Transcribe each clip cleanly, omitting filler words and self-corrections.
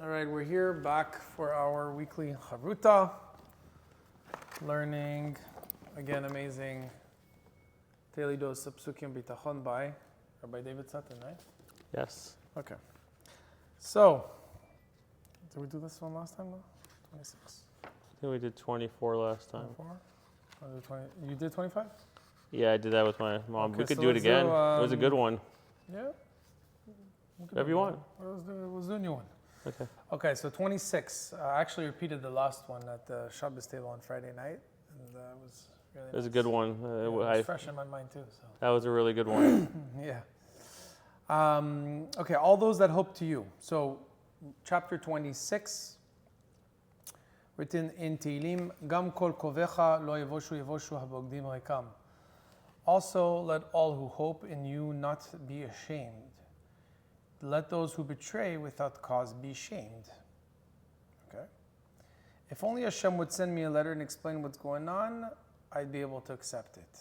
All right, we're here back for our weekly Haruta, learning, again, amazing daily dose of Pesukim of Bitachon by Rabbi David Sutton, right? Yes. Okay. So, did we do this one last time? 26. I think we did 24 last time. 24? Or did 20? You did 25? Yeah, I did that with my mom. Okay, We could so do it let's again. do, It was a good one. Yeah? We could Whatever do you it. want. Let's do a new one. Okay. Okay, so 26. I actually repeated the last one at the Shabbos table on Friday night, and it was really It was a nice. good one. Yeah, it was fresh in my mind too. So. That was a really good one. Yeah. Okay, all those that hope to you. So, chapter 26, written in Tehillim, Gam kol kovecha lo yevoshu habogdim rekam. Also, let all who hope in you not be ashamed. Let those who betray without cause be shamed. Okay. If only Hashem would send me a letter and explain what's going on, I'd be able to accept it.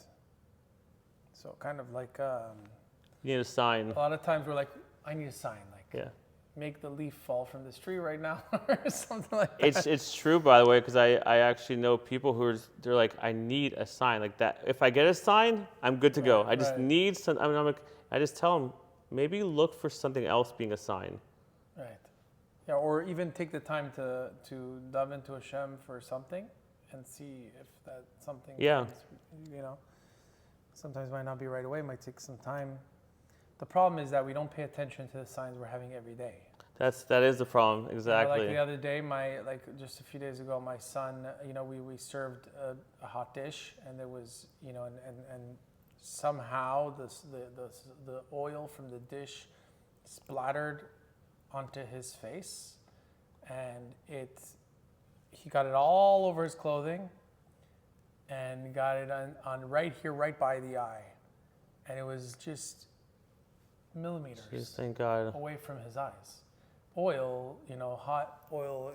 So, kind of like... You need a sign. a lot of times we're like, I need a sign, like Yeah. make the leaf fall from this tree right now or something like that. It's true, by the way, because I actually know people they're like, I need a sign like that. If I get a sign, I'm good to go. I just need some. I'm like, I just tell them maybe look for something else being a sign. Right. Yeah, or even take the time to dive into Hashem for something and see if that something. Yeah. Sometimes might not be right away. Might take some time. The problem is that we don't pay attention to the signs we're having every day. That is the problem, exactly. Like the other day, just a few days ago, my son, we served a hot dish, and there was, and somehow the oil from the dish splattered onto his face, and he got it all over his clothing, and got it on right here, right by the eye, and it was just millimeters Jeez, thank God. away from his eyes. Oil, hot oil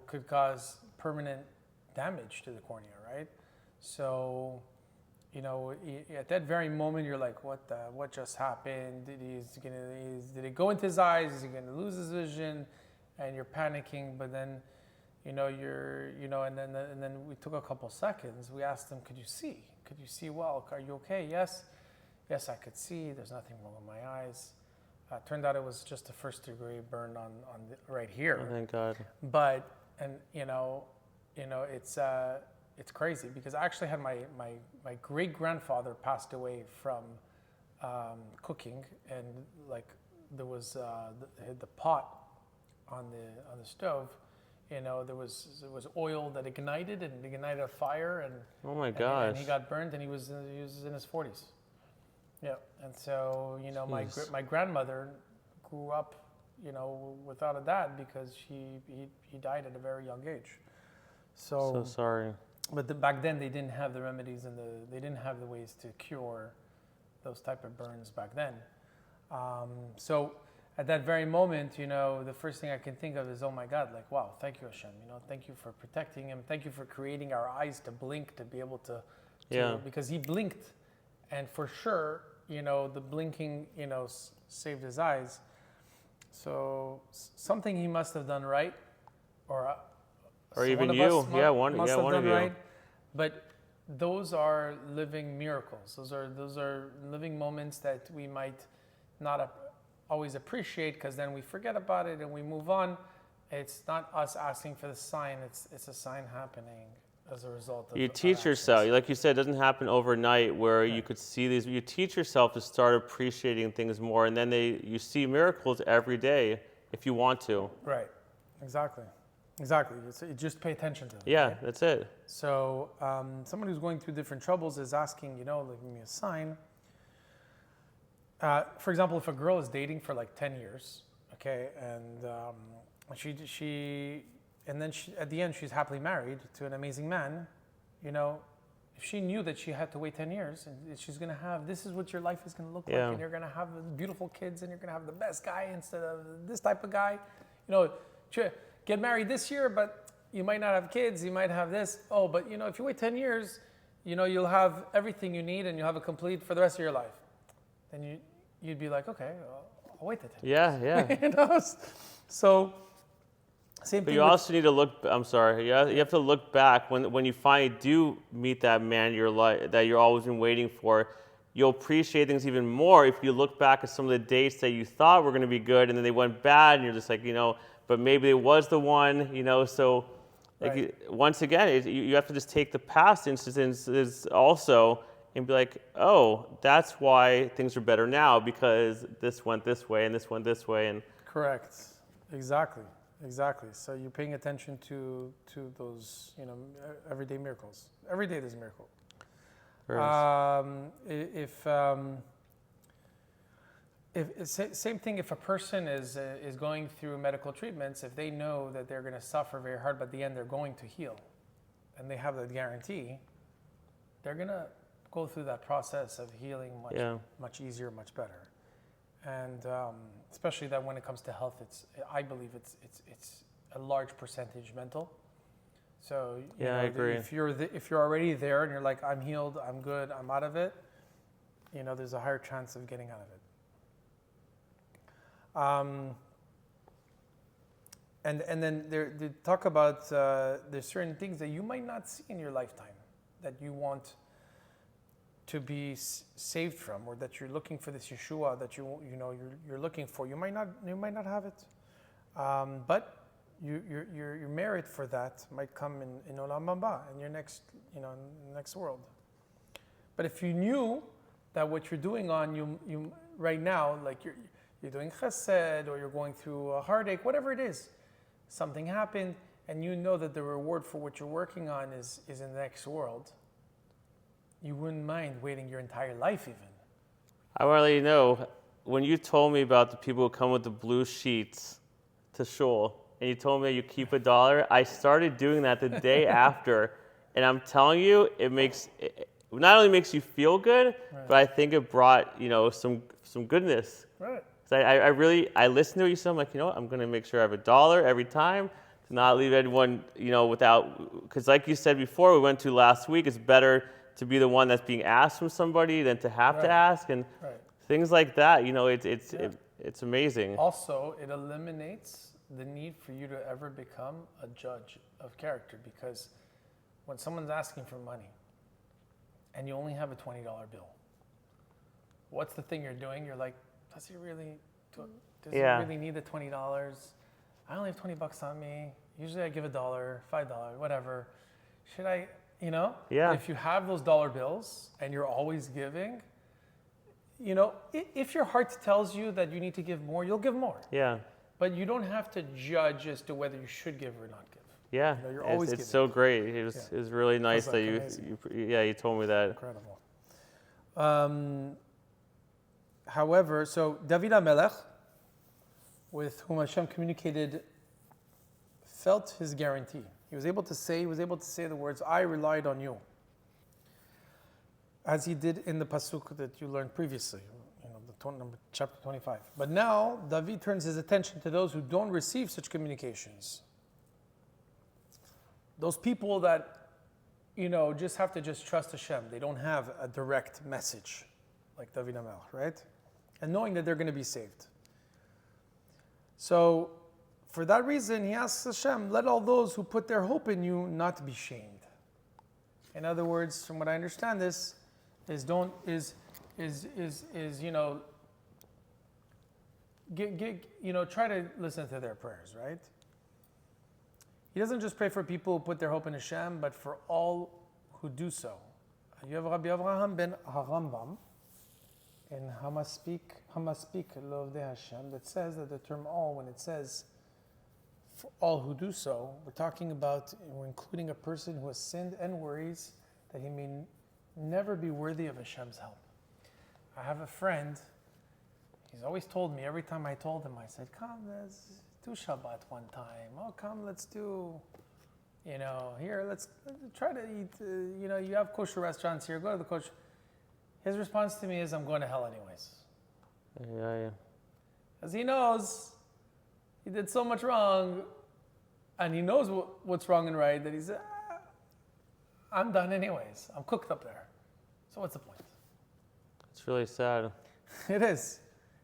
could cause permanent damage to the cornea, right? So, at that very moment, you're like, what just happened? Did it go into his eyes? Is he going to lose his vision? And you're panicking, but then, and then we took a couple seconds. We asked him, could you see? Could you see well? Are you okay? Yes, I could see. There's nothing wrong with my eyes. Turned out it was just a first degree burn on right here. Oh, thank God. But it's crazy because I actually had my great grandfather passed away from cooking, and like there was the pot on the stove. There was oil that ignited a fire, and oh my gosh, and he got burned, and he was in his 40s. Yeah, and so my grandmother grew up, without a dad because he died at a very young age. So sorry. But back then they didn't have the remedies and they didn't have the ways to cure those type of burns back then. So at that very moment, the first thing I can think of is, oh my God, like wow, thank you Hashem, thank you for protecting him, thank you for creating our eyes to blink to be able to because he blinked. And for sure, the blinking, saved his eyes. So something he must have done right, or even you, one of you. Right. But those are living miracles. Those are living moments that we might not always appreciate because then we forget about it and we move on. It's not us asking for the sign; it's a sign happening as a result of you teach yourself, like you said, it doesn't happen overnight where you could see these. You teach yourself to start appreciating things more, and then you see miracles every day if you want to. Right, exactly. You just pay attention to it. Yeah, right? That's it. So someone who's going through different troubles is asking, give me a sign. For example, if a girl is dating for like 10 years, okay, and and then at the end, she's happily married to an amazing man. If she knew that she had to wait 10 years and she's going to have, this is what your life is going to look like, and you're going to have beautiful kids and you're going to have the best guy instead of this type of guy. Get married this year, but you might not have kids. You might have this. Oh, but if you wait 10 years, you'll have everything you need and you'll have it complete for the rest of your life. Then you'd be like, okay, I'll wait the 10 years. Yeah. So Same But thing you also need to look. I'm sorry. You have to look back when you finally do meet that man in your life that you're always been waiting for. You'll appreciate things even more if you look back at some of the dates that you thought were going to be good and then they went bad, and you're just like, but maybe it was the one, So, Right. once again, you have to just take the past instances also and be like, oh, that's why things are better now because this went this way and this went this way, and Correct. Exactly. So you're paying attention to those, everyday miracles. Every day there's a miracle. Same thing if a person is going through medical treatments, if they know that they're going to suffer very hard, but at the end they're going to heal, and they have that guarantee, they're going to go through that process of healing much easier, much better. And especially that when it comes to health, I believe it's a large percentage mental. So I agree. If you're already there and you're like, I'm healed, I'm good, I'm out of it, there's a higher chance of getting out of it. And then they talk about there's certain things that you might not see in your lifetime that you want to be saved from, or that you're looking for this Yeshua that you're looking for. You might not have it, but your merit for that might come in Olam Haba, in your next next world. But if you knew that what you're doing you right now, like you're doing chesed, or you're going through a heartache, whatever it is, something happened, and you know that the reward for what you're working on is in the next world, you wouldn't mind waiting your entire life even. I want to let you know, when you told me about the people who come with the blue sheets to shul, and you told me you keep $1, I started doing that the day after, and I'm telling you, it not only makes you feel good, right, but I think it brought some goodness. Right. I listened to you, so I'm like, I'm going to make sure I have $1 every time to not leave anyone without, because like you said before, we went to last week, it's better to be the one that's being asked from somebody than to have to ask, and things like that. It's amazing. Also, it eliminates the need for you to ever become a judge of character, because when someone's asking for money and you only have a $20 bill, what's the thing you're doing? You're like, does he really need the $20? I only have $20 on me. Usually I give $1, $5, whatever. Should I? Yeah. If you have those dollar bills and you're always giving, if your heart tells you that you need to give more, you'll give more. Yeah. But you don't have to judge as to whether you should give or not give. Yeah. You're always giving. It's so great. It was really nice that you told me that. Incredible. However, so David HaMelech, with whom Hashem communicated, felt his guarantee. He was able to say the words, I relied on you. As he did in the Pasuk that you learned previously, chapter 25. But now, David turns his attention to those who don't receive such communications. Those people that, just have to trust Hashem. They don't have a direct message like David HaMelech, right? And knowing that they're going to be saved. So, for that reason, he asks Hashem, let all those who put their hope in you not be shamed. In other words, from what I understand this, try to listen to their prayers, right? He doesn't just pray for people who put their hope in Hashem, but for all who do so. You have Rabbi Avraham ben Harambam in Hamaspik Lovdei Hashem that says that the term all, when it says for all who do so, we're including a person who has sinned and worries that he may never be worthy of Hashem's help. I have a friend, he's always told me, every time I told him, I said, come, let's do Shabbat one time. Oh, come, let's do, let's try to eat, you have kosher restaurants here, go to the kosher. His response to me is, I'm going to hell anyways. Yeah. Because he knows he did so much wrong, and he knows what's wrong and right, that he said, I'm done anyways. I'm cooked up there. So what's the point? It's really sad. It is.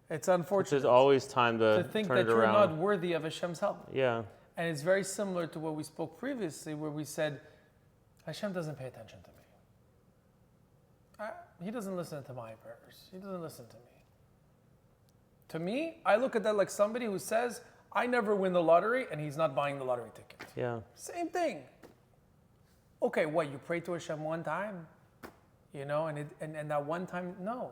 It's unfortunate. There's always time to think turn that it around. You're not worthy of Hashem's help. Yeah. And it's very similar to what we spoke previously, where we said, Hashem doesn't pay attention to me. He doesn't listen to my prayers. He doesn't listen to me. To me, I look at that like somebody who says, I never win the lottery, and he's not buying the lottery ticket. Yeah. Same thing. Okay, what, you pray to Hashem one time? You know, and that one time, no.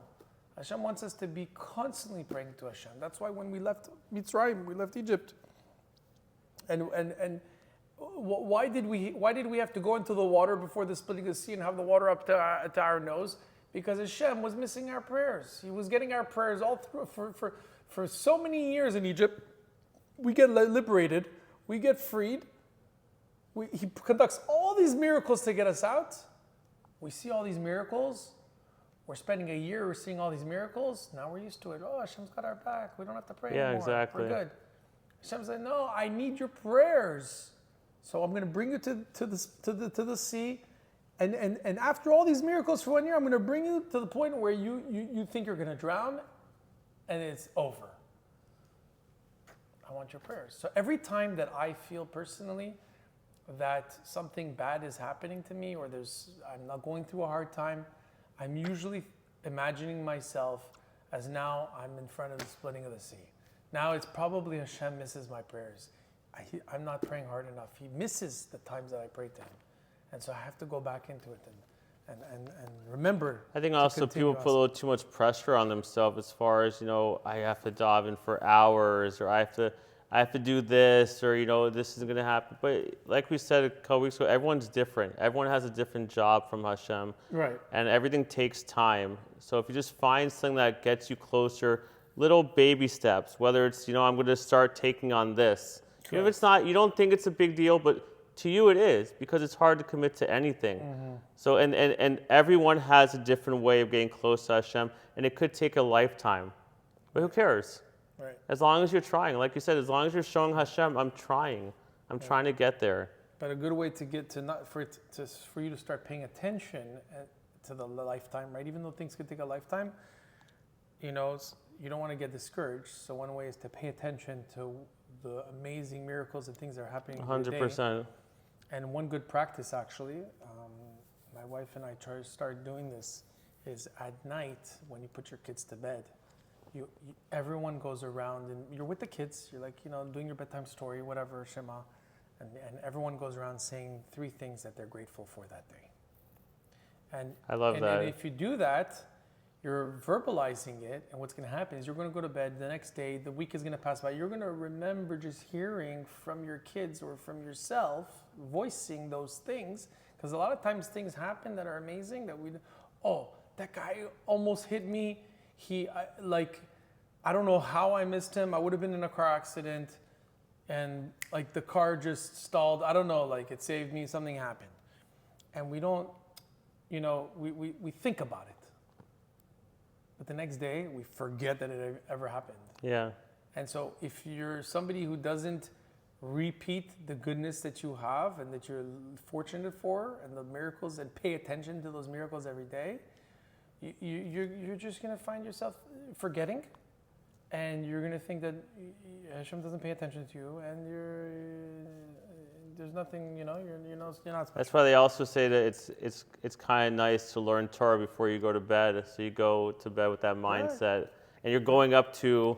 Hashem wants us to be constantly praying to Hashem. That's why when we left Mitzrayim, we left Egypt. And why did we have to go into the water before the splitting of the sea and have the water up to our nose? Because Hashem was missing our prayers. He was getting our prayers all through for so many years in Egypt. We get liberated. We get freed. He conducts all these miracles to get us out. We see all these miracles. We're spending a year, we're seeing all these miracles. Now we're used to it. Oh, Hashem's got our back. We don't have to pray anymore. Yeah, exactly. We're good. Hashem said, no, I need your prayers. So I'm going to bring you to the sea. And after all these miracles for 1 year, I'm going to bring you to the point where you think you're going to drown, and it's over. I want your prayers. So every time that I feel personally that something bad is happening to me, or I'm not going through a hard time, I'm usually imagining myself as now I'm in front of the splitting of the sea. Now it's probably Hashem misses my prayers. I'm not praying hard enough. He misses the times that I pray to him. And so I have to go back into it and remember. I think also people put a little too much pressure on themselves as far as, I have to dive in for hours, or I have to do this, or, this isn't going to happen. But like we said a couple weeks ago, everyone's different. Everyone has a different job from Hashem. Right. And everything takes time. So if you just find something that gets you closer, little baby steps, whether it's, I'm going to start taking on this. Correct. If it's not, you don't think it's a big deal, but to you it is, because it's hard to commit to anything. Mm-hmm. So, and everyone has a different way of getting close to Hashem, and it could take a lifetime. But who cares? Right. As long as you're trying, like you said, as long as you're showing Hashem, I'm trying to get there. But a good way to get to for you to start paying attention to the lifetime, right? Even though things could take a lifetime, you don't want to get discouraged. So one way is to pay attention to the amazing miracles and things that are happening 100%. And one good practice, actually, my wife and I started doing this, is at night when you put your kids to bed. Everyone goes around and you're with the kids. You're like, doing your bedtime story, whatever, Shema, and everyone goes around saying 3 things that they're grateful for that day. And I love that. And if you do that, you're verbalizing it, and what's going to happen is you're going to go to bed the next day. The week is going to pass by. You're going to remember just hearing from your kids or from yourself voicing those things, because a lot of times things happen that are amazing that that guy almost hit me. I don't know how I missed him. I would have been in a car accident, and the car just stalled. I don't know, it saved me. Something happened, and we don't, we think about it. But the next day, we forget that it ever happened. Yeah. And so if you're somebody who doesn't repeat the goodness that you have and that you're fortunate for and the miracles, and pay attention to those miracles every day, you're just going to find yourself forgetting, and you're going to think that Hashem doesn't pay attention to you, and there's nothing, you're not special. That's why they also say that it's kind of nice to learn Torah before you go to bed. So you go to bed with that mindset, and you're going up to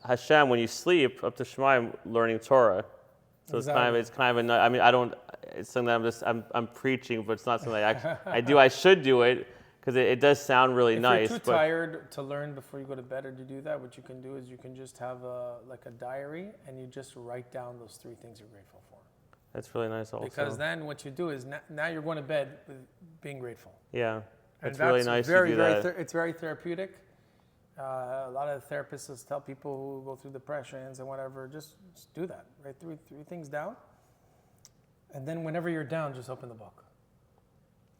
Hashem when you sleep, up to Shemayim, learning Torah. So exactly. it's kind of it's something that I'm preaching, but it's not something I do. I should do it, because it does sound really nice. If you're too tired to learn before you go to bed or to do that, what you can do is you can just have a diary, and you just write down those 3 things you're grateful for. That's really nice also. Because then what you do is now you're going to bed with being grateful. Yeah, it's really nice to do that. It's very therapeutic. A lot of therapists tell people who go through depressions and whatever, just do that. Write 3 things down. And then whenever you're down, just open the book.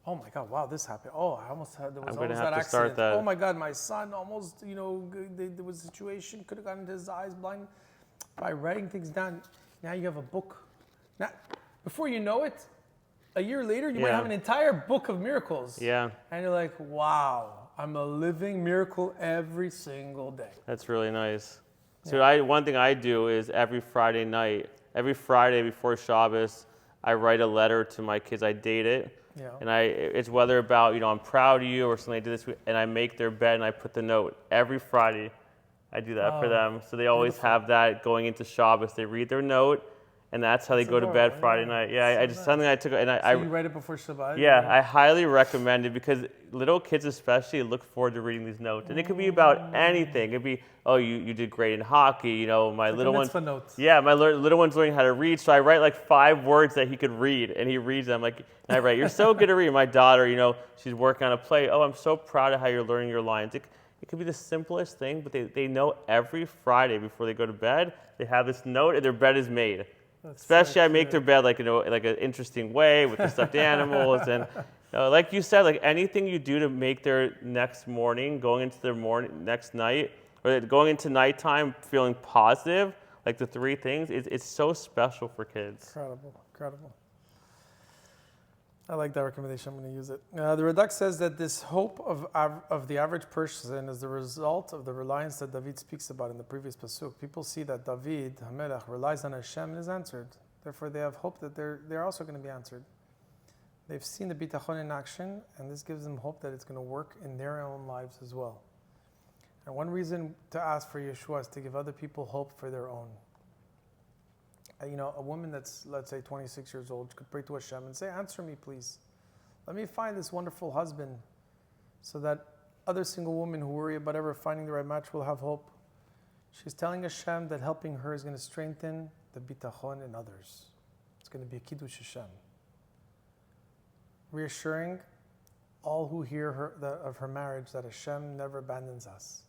Oh my God, wow, this happened. Oh, there was almost that accident. Oh my God, my son almost, there was a situation, could have gotten into his eyes blind. By writing things down, now you have a book. Now, before you know it, a year later, you might have an entire book of miracles. Yeah. And you're like, wow, I'm a living miracle every single day. That's really nice. So one thing I do is every Friday night, every Friday before Shabbos, I write a letter to my kids. I date it. Yeah. And it's whether about, I'm proud of you or something I did this week, and I make their bed and I put the note. Every Friday, I do that for them. So they always have that going into Shabbos. They read their note, and that's how they go to bed Friday night. Yeah, I just something I took, and So you write it before Shabbat? Yeah, I highly recommend it because little kids especially look forward to reading these notes. And it could be about anything. It could be, oh, you did great in hockey. My little one. Yeah, my little one's learning how to read. So I write like 5 words that he could read, and he reads them. And I write, you're so good at reading. My daughter, she's working on a play. Oh, I'm so proud of how you're learning your lines. It could be the simplest thing, but they know every Friday before they go to bed, they have this note and their bed is made. Especially I make their bed like an interesting way with the stuffed animals and like you said, like anything you do to make their next morning, going into their next night, or going into nighttime feeling positive, like the 3 things, it's so special for kids. Incredible. I like that recommendation. I'm going to use it. The Radak says that this hope of the average person is the result of the reliance that David speaks about in the previous pasuk. People see that David, Hamelech, relies on Hashem and is answered. Therefore, they have hope that they're also going to be answered. They've seen the bitachon in action, and this gives them hope that it's going to work in their own lives as well. And one reason to ask for Yeshua is to give other people hope for their own. A woman that's, let's say, 26 years old could pray to Hashem and say, answer me, please. Let me find this wonderful husband so that other single women who worry about ever finding the right match will have hope. She's telling Hashem that helping her is going to strengthen the bitachon in others. It's going to be a kiddush Hashem. Reassuring all who hear of her marriage that Hashem never abandons us.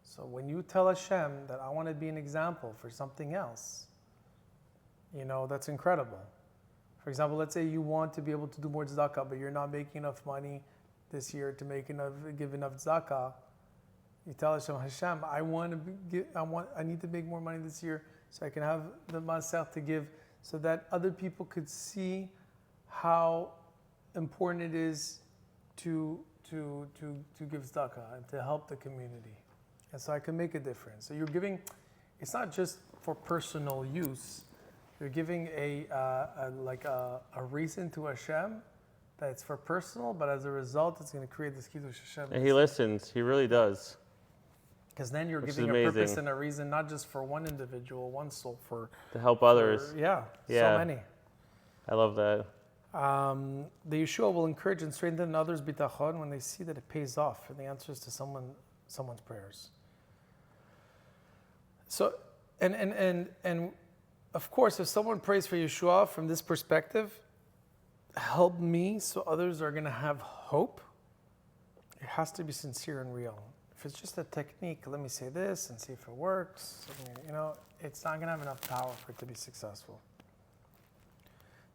So when you tell Hashem that I want to be an example for something else, that's incredible. For example, let's say you want to be able to do more tzedakah, but you're not making enough money this year to give enough tzedakah. You tell Hashem, I need to make more money this year so I can have the masech to give, so that other people could see how important it is to give tzedakah and to help the community. And so I can make a difference. So you're giving, it's not just for personal use. You're giving a reason to Hashem that it's for personal, but as a result, it's going to create this kiddush Hashem. And He listens. He really does. Because then you're giving a purpose and a reason, not just for one individual, one soul, to help others. So many. I love that. The Yeshua will encourage and strengthen others' bitachon when they see that it pays off and the answers to someone's prayers. So, and of course, if someone prays for Yeshua from this perspective, help me so others are going to have hope, it has to be sincere and real. If it's just a technique, let me say this and see if it works, it's not going to have enough power for it to be successful.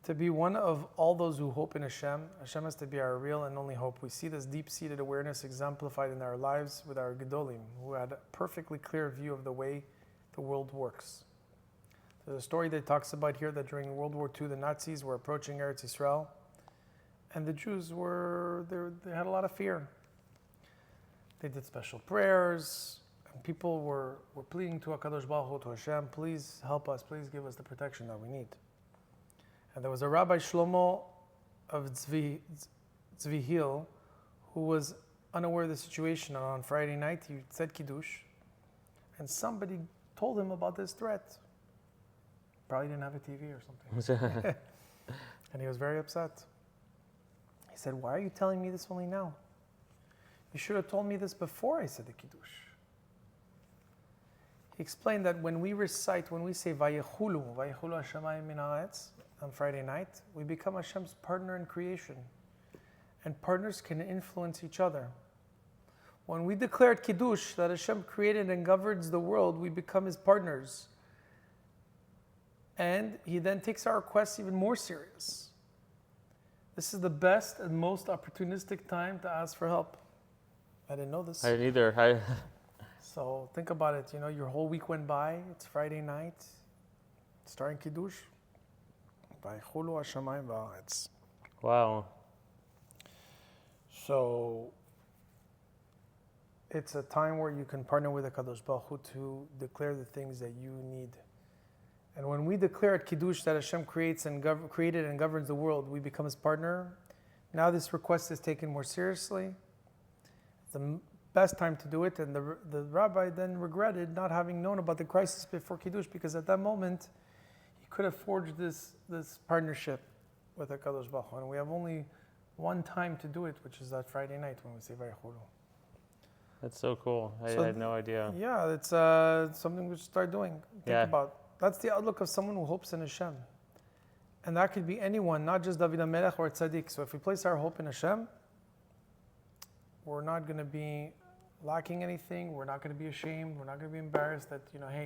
To be one of all those who hope in Hashem, Hashem has to be our real and only hope. We see this deep-seated awareness exemplified in our lives with our Gedolim, who had a perfectly clear view of the way the world works. There's a story that talks about here that during World War II, the Nazis were approaching Eretz Yisrael, and the Jews they had a lot of fear. They did special prayers, and people were pleading to HaKadosh Baruch Hu, to Hashem, please help us, please give us the protection that we need. And there was a Rabbi Shlomo of Tzvi Hill who was unaware of the situation, and on Friday night he said Kiddush, and somebody told him about this threat. Probably didn't have a TV or something. And he was very upset. He said, why are you telling me this only now? You should have told me this before I said the Kiddush. He explained that when we say Vayechulu Hashemayim min haaretz on Friday night, we become Hashem's partner in creation. And partners can influence each other. When we declared Kiddush, that Hashem created and governs the world, we become His partners. And He then takes our requests even more serious. This is the best and most opportunistic time to ask for help. I didn't know this. I didn't either. So think about it. Your whole week went by. It's Friday night. Starting Kiddush. Wow. So it's a time where you can partner with HaKadosh Baruch Hu to declare the things that you need And when we declare at Kiddush that Hashem created and governs the world, we become His partner. Now this request is taken more seriously. It's the best time to do it. And the rabbi then regretted not having known about the crisis before Kiddush, because at that moment, he could have forged this partnership with HaKadosh Baruch Hu. And we have only one time to do it, which is that Friday night when we say Vayichuru. That's so cool. I had no idea. Yeah, it's something we should start doing. Think about. That's the outlook of someone who hopes in Hashem. And that could be anyone, not just David HaMelech or Tzaddik. So if we place our hope in Hashem, we're not going to be lacking anything. We're not going to be ashamed. We're not going to be embarrassed that, hey,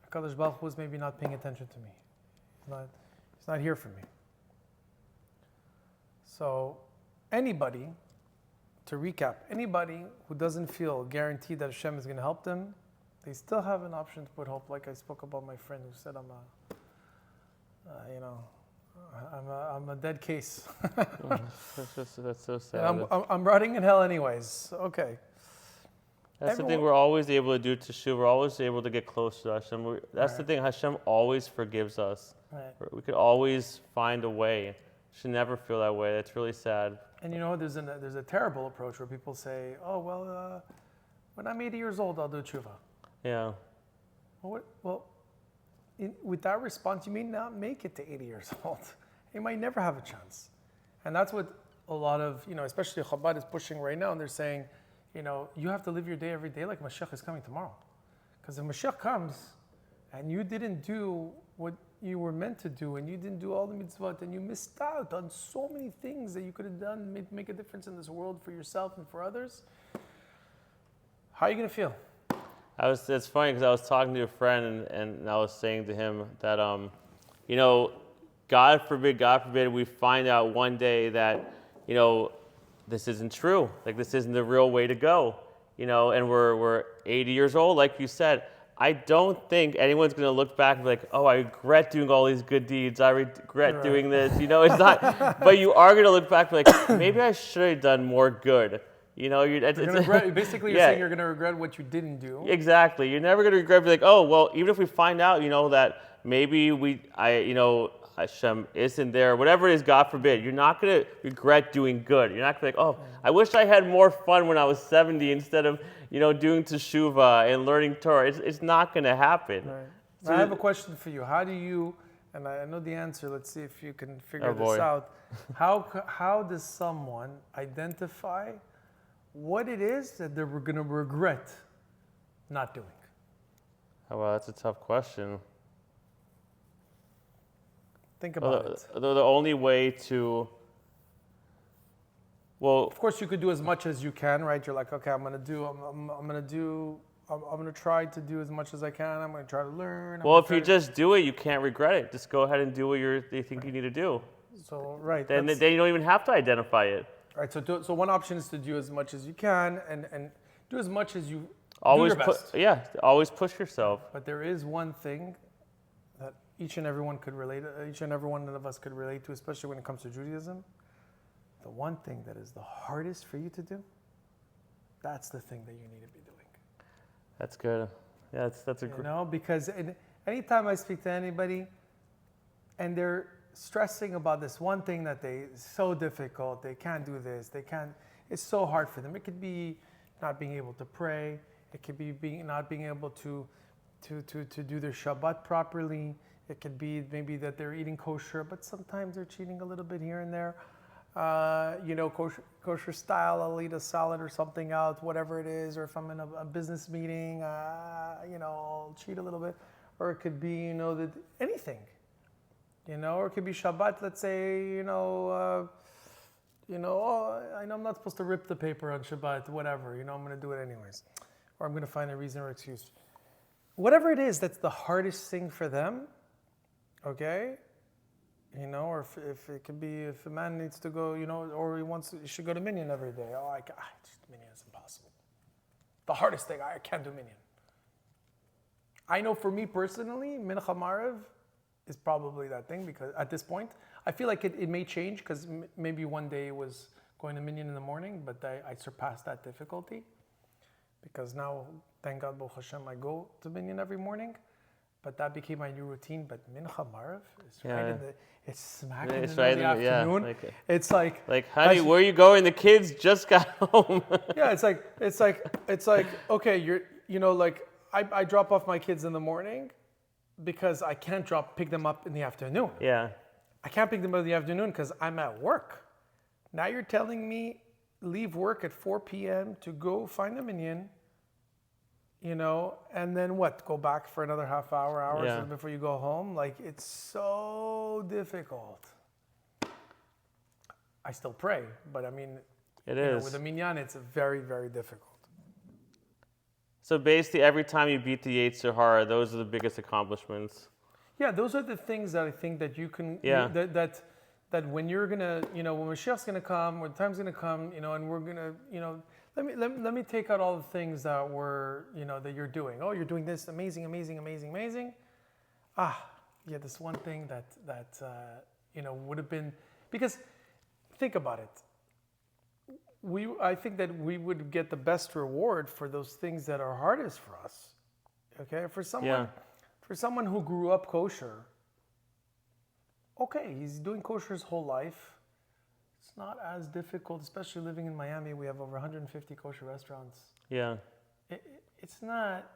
HaKadosh Baruch Hu is maybe not paying attention to me. He's not here for me. So anybody, to recap, anybody who doesn't feel guaranteed that Hashem is going to help them, they still have an option to put hope. Like I spoke about my friend who said, I'm a dead case. That's so sad. I'm rotting in hell anyways. Okay. That's the thing, we're always able to do teshuva. We're always able to get close to Hashem. That's the thing, Hashem always forgives us. Right. We could always find a way. Should never feel that way. That's really sad. And there's a terrible approach where people say, oh, well, when I'm 80 years old, I'll do tshuva. Yeah. With that response, you may not make it to 80 years old. You might never have a chance. And that's what a lot of, especially Chabad is pushing right now. And they're saying, you have to live your day every day like Mashiach is coming tomorrow. Because if Mashiach comes and you didn't do what you were meant to do, and you didn't do all the mitzvot, and you missed out on so many things that you could have done, make a difference in this world for yourself and for others, how are you going to feel? It's funny because I was talking to a friend and I was saying to him that, God forbid we find out one day that, this isn't true. Like, this isn't the real way to go, and we're 80 years old, like you said. I don't think anyone's going to look back and be like, oh, I regret doing all these good deeds. I regret doing this. It's not, but you are going to look back and be like, maybe I should have done more good. Basically, you're saying you're going to regret what you didn't do. Exactly. You're never going to regret, be like, oh, well, even if we find out, that maybe Hashem isn't there, whatever it is, God forbid, you're not going to regret doing good. You're not going to be like, oh, I wish I had more fun when I was 70 instead of, doing teshuva and learning Torah. It's not going to happen. Right. So I have a question for you. How do you, and I know the answer, let's see if you can figure this out. How does someone identify what it is that they're going to regret not doing? Oh, well, that's a tough question. Think about it. The only way to, of course, you could do as much as you can, right? You're like, okay, I'm going to try to do as much as I can. I'm going to try to learn. If you just do it, you can't regret it. Just go ahead and do what you think you need to do. So, right. Then you don't even have to identify it. Right. So one option is to do as much as you can and do as much as you always do your best. Always push yourself. But there is one thing that each and every one of us could relate to, especially when it comes to Judaism. The one thing that is the hardest for you to do, that's the thing that you need to be doing. That's good. Yeah, that's a good. Because anytime I speak to anybody and they're stressing about this one thing that it's so difficult, they can't do this, it's so hard for them. It could be not being able to pray. It could be not being able to do their Shabbat properly. It could be maybe that they're eating kosher, but sometimes they're cheating a little bit here and there. Kosher style, I'll eat a salad or something out, whatever it is. Or if I'm in a business meeting, I'll cheat a little bit. Or it could be, that anything. Or it could be Shabbat, let's say, I know I'm not supposed to rip the paper on Shabbat, whatever, I'm going to do it anyways. Or I'm going to find a reason or excuse. Whatever it is that's the hardest thing for them, okay? Or if it could be, if a man needs to go, or he should go to Minyan every day. Minyan is impossible. The hardest thing, I can't do Minyan. I know for me personally, Mincha Maariv is probably that thing, because at this point, I feel like it may change, because maybe one day it was going to Minyan in the morning, but I surpassed that difficulty, because now, thank God, Baruch Hashem, I go to Minyan every morning. but that became my new routine. But Mincha Maariv is right in the, it's smack in the It's middle of the right in the- yeah, afternoon. like- It's like, honey, where are you going? The kids just got home. yeah, it's like, okay, like I drop off my kids in the morning because I can't pick them up in the afternoon. Yeah. I can't pick them up in the afternoon because I'm at work. Now you're telling me leave work at 4 p.m. to go find a minyan, and then what? Go back for another half hour before you go home? Like, it's so difficult. I still pray, but I mean, It is. With a minyan, it's very, very difficult. So basically, every time you beat the Yetzer Hara, those are the biggest accomplishments. Yeah, those are the things that I think that you can, that when you're gonna, when Mashiach's gonna come, when the time's gonna come, and we're gonna, let me take out all the things that were, that you're doing. Oh, you're doing this amazing. This one thing that would have been, because think about it. I think that we would get the best reward for those things that are hardest for us. Okay, for someone who grew up kosher. Okay, he's doing kosher his whole life. It's not as difficult, especially living in Miami. We have over 150 kosher restaurants. Yeah. It's not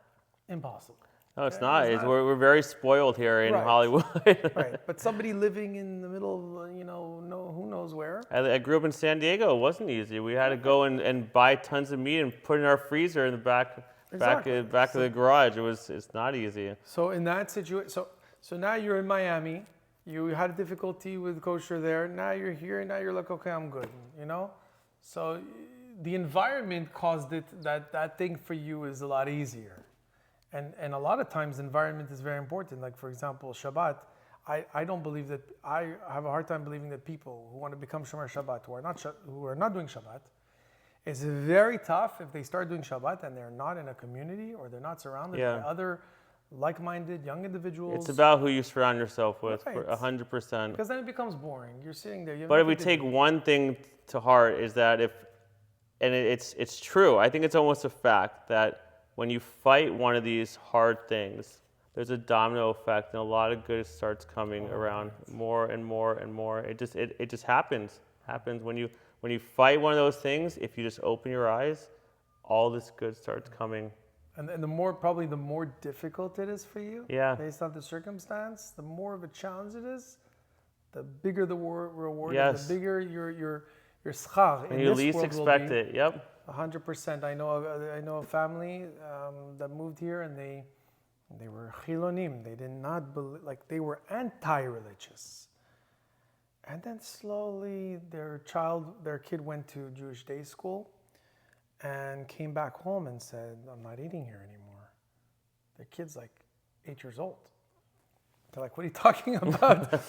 impossible. No, it's not. We're very spoiled here in Hollywood. Right, but somebody living in the middle of, who knows where. I grew up in San Diego. It wasn't easy. We had to go and buy tons of meat and put it in our freezer in the back of the garage. It's not easy. So in that situation, so now you're in Miami. You had a difficulty with kosher there. Now you're here. Now you're like, okay, I'm good. So the environment caused it that thing for you is a lot easier. And a lot of times, environment is very important. Like, for example, Shabbat. I don't believe that. I have a hard time believing that people who want to become Shomer Shabbat, who are not doing Shabbat, it's very tough if they start doing Shabbat and they're not in a community or they're not surrounded by other like-minded young individuals. It's about who you surround yourself with, 100%. Because then it becomes boring. You're sitting there. But if we take one thing to heart, is that it's true. I think it's almost a fact that when you fight one of these hard things, there's a domino effect, and a lot of good starts coming around more and more and more. It just happens. Happens when you fight one of those things. If you just open your eyes, all this good starts coming. And the more difficult it is for you, based on the circumstance, the more of a challenge it is, the bigger the reward, and the bigger your schar. And you least expect it. Yep. 100%. I know a family that moved here, and they were chilonim. They did not believe, they were anti-religious. And then slowly their kid went to Jewish day school and came back home and said, I'm not eating here anymore. Their kid's 8 years old. They're like, what are you talking about?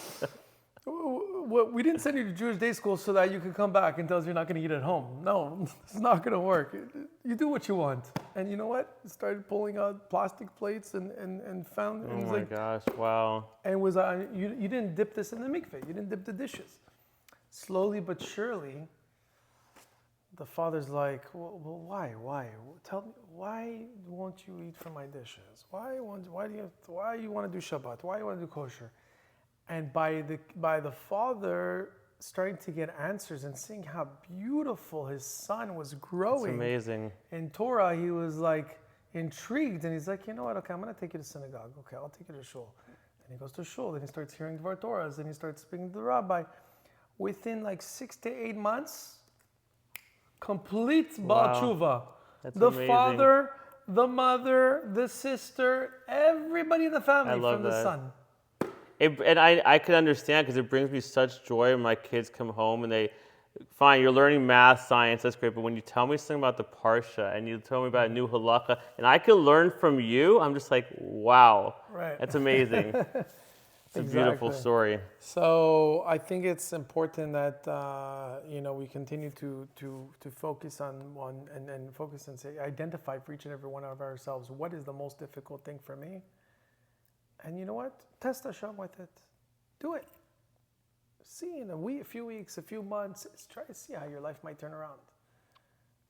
We didn't send you to Jewish day school so that you could come back and tell us you're not going to eat at home. No, it's not going to work. You do what you want. And you know what? Started pulling out plastic plates and found. Oh my gosh! Wow. And it was you didn't dip this in the mikveh. You didn't dip the dishes. Slowly but surely, the father's like, well, why? Tell me, why won't you eat from my dishes? Why you want to do Shabbat? Why you want to do kosher? And by the father starting to get answers and seeing how beautiful his son was growing. It's amazing. In Torah, he was intrigued, and he's like, you know what? Okay, I'm going to take you to synagogue. Okay, I'll take you to shul. Then he goes to shul. Then he starts hearing Dvar Torahs. Then he starts speaking to the rabbi. Within 6 to 8 months, complete Baal Tshuva. That's the amazing. father, the mother, the sister, everybody in the family from the son. And I can understand, because it brings me such joy when my kids come home and fine, you're learning math, science, that's great, but when you tell me something about the Parsha and you tell me about a new halakha, and I can learn from you, I'm just like, wow, that's amazing. It's a beautiful story. So I think it's important that we continue to focus on one and focus and identify for each and every one of ourselves, what is the most difficult thing for me? And you know what? Test Hashem with it. Do it. See in a few weeks, a few months, try to see how your life might turn around.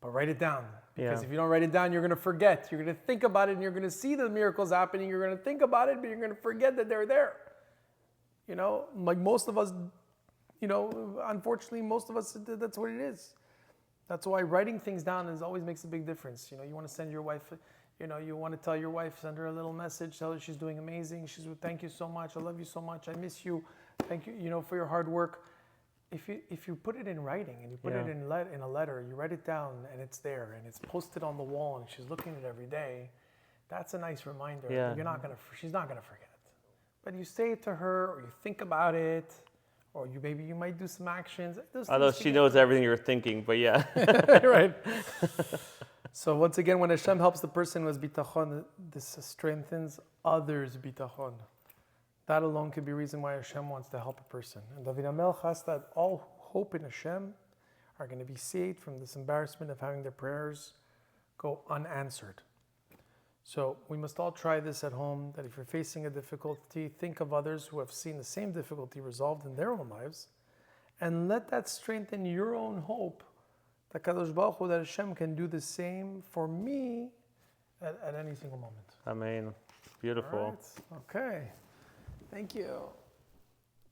But write it down. Because Yeah. if you don't write it down, you're going to forget. You're going to think about it and you're going to see the miracles happening. You're going to think about it, but you're going to forget that they're there. You know, like most of us, you know, unfortunately, most of us, that's what it is. That's why writing things down always makes a big difference. You know, you want to send your wife, you know, you want to tell your wife, send her a little message, tell her she's doing amazing. Thank you so much. I love you so much. I miss you. Thank you, you know, for your hard work. If you put it in writing and you put it in a letter, you write it down and it's there and it's posted on the wall and she's looking at it every day, that's a nice reminder. Yeah. She's not gonna forget. But you say it to her, or you think about it, or maybe you might do some actions. Although she knows everything you're thinking, but yeah. Right. So once again, when Hashem helps the person with bitachon, this strengthens others' bitachon. That alone could be a reason why Hashem wants to help a person. And David HaMelech asks that all hope in Hashem are going to be saved from this embarrassment of having their prayers go unanswered. So we must all try this at home, that if you're facing a difficulty, think of others who have seen the same difficulty resolved in their own lives, and let that strengthen your own hope that Kadosh Baruch Hu, that Hashem can do the same for me at any single moment. Amen. Beautiful. All right. Okay. Thank you.